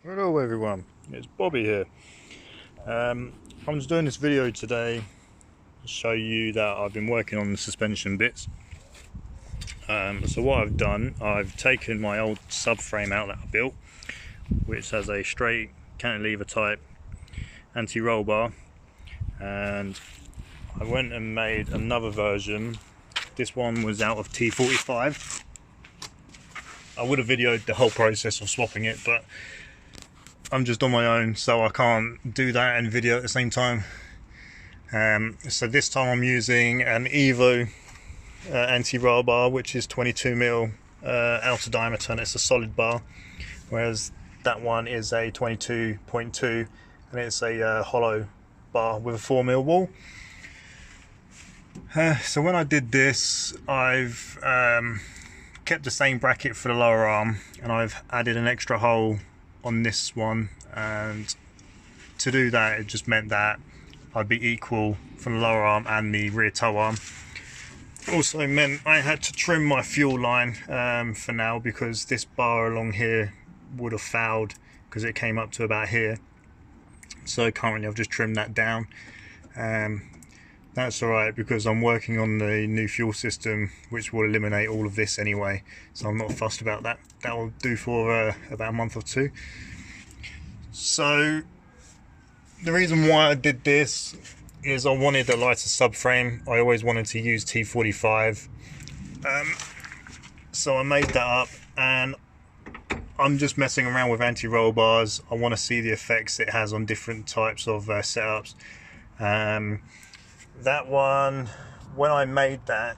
Hello everyone, it's Bobby here. I'm just doing this video today to show you that I've been working on the suspension bits. So what I've done, I've taken my old subframe out that I built, which has a straight cantilever type anti-roll bar, and I went and made another version. This one was out of T45. I would have videoed the whole process of swapping it, but I'm just on my own, so I can't do that and video at the same time. So this time I'm using an Evo anti-roll bar, which is 22mm outer diameter, and it's a solid bar, whereas that one is a 22.2 and it's a hollow bar with a 4mm wall. So when I did this, I've kept the same bracket for the lower arm, and I've added an extra hole on this one, and to do that it just meant that I'd be equal from the lower arm and the rear toe arm. Also meant I had to trim my fuel line for now, because this bar along here would have fouled because it came up to about here. So currently I've just trimmed that down. That's alright, because I'm working on the new fuel system which will eliminate all of this anyway, so I'm not fussed about that. That will do for about a month or two. So the reason why I did this is I wanted a lighter subframe. I always wanted to use T45, so I made that up, and I'm just messing around with anti-roll bars. I want to see the effects it has on different types of setups. That one, when I made that,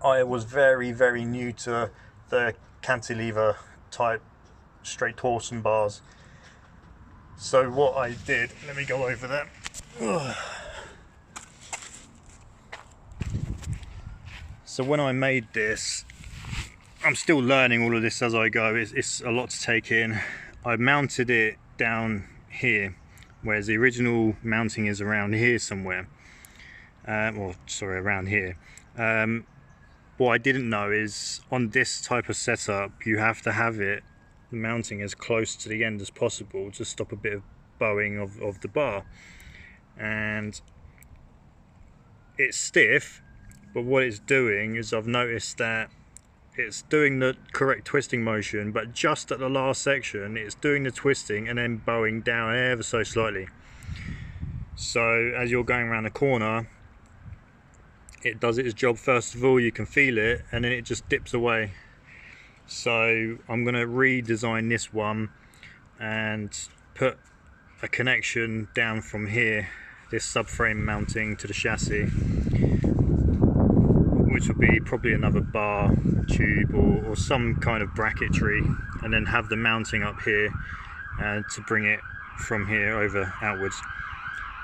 I was very new to the cantilever type straight torsion bars. So what I did, let me go over that. So when I made this, I'm still learning all of this as I go. It's a lot to take in. I mounted it down here, whereas the original mounting is around here somewhere. Around here. What I didn't know is on this type of setup you have to have it mounting as close to the end as possible to stop a bit of bowing of the bar. And it's stiff, but what it's doing is, I've noticed that it's doing the correct twisting motion, but just at the last section it's doing the twisting and then bowing down ever so slightly. So as you're going around the corner, it does its job first of all, you can feel it, and then it just dips away. So I'm going to redesign this one and put a connection down from here, this subframe mounting to the chassis, which will be probably another bar tube or some kind of bracketry, and then have the mounting up here to bring it from here over outwards.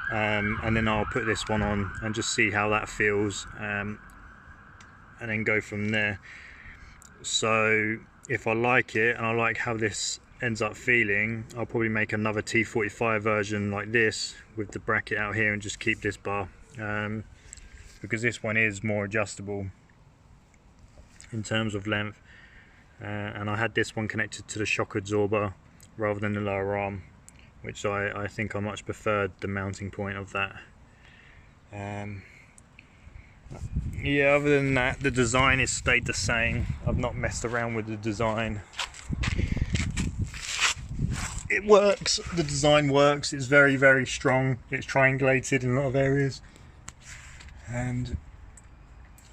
And then I'll put this one on and just see how that feels, and then go from there. So if I like it and I like how this ends up feeling, I'll probably make another T45 version like this with the bracket out here and just keep this bar, because this one is more adjustable in terms of length, and I had this one connected to the shock absorber rather than the lower arm, which I think I much preferred the mounting point of that. Yeah, other than that, the design has stayed the same. I've not messed around with the design. It works, the design works, it's very strong, it's triangulated in a lot of areas. And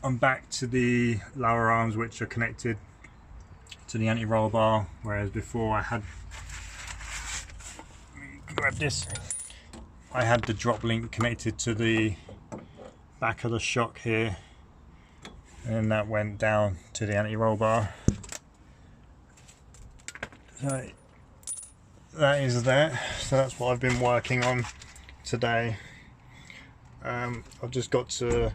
I'm back to the lower arms, which are connected to the anti-roll bar, whereas before I had, grab this, I had the drop link connected to the back of the shock here, and that went down to the anti-roll bar. So that is that. So that's what I've been working on today. I've just got to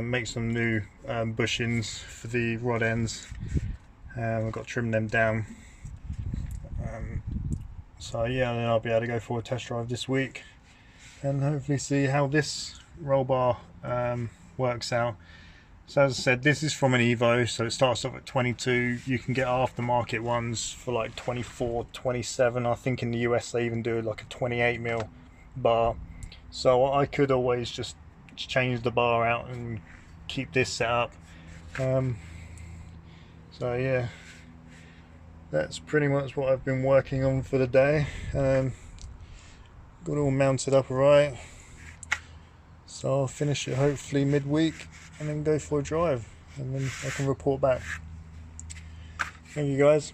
make some new bushings for the rod ends. I've got to trim them down. So yeah, then I'll be able to go for a test drive this week and hopefully see how this roll bar works out. So as I said, this is from an Evo, so it starts off at 22. You can get aftermarket ones for like 24, 27. I think in the US they even do like a 28mm bar. So I could always just change the bar out and keep this set up. So yeah, that's pretty much what I've been working on for the day. Got it all mounted up right. So I'll finish it hopefully midweek and then go for a drive, and then I can report back. Thank you guys.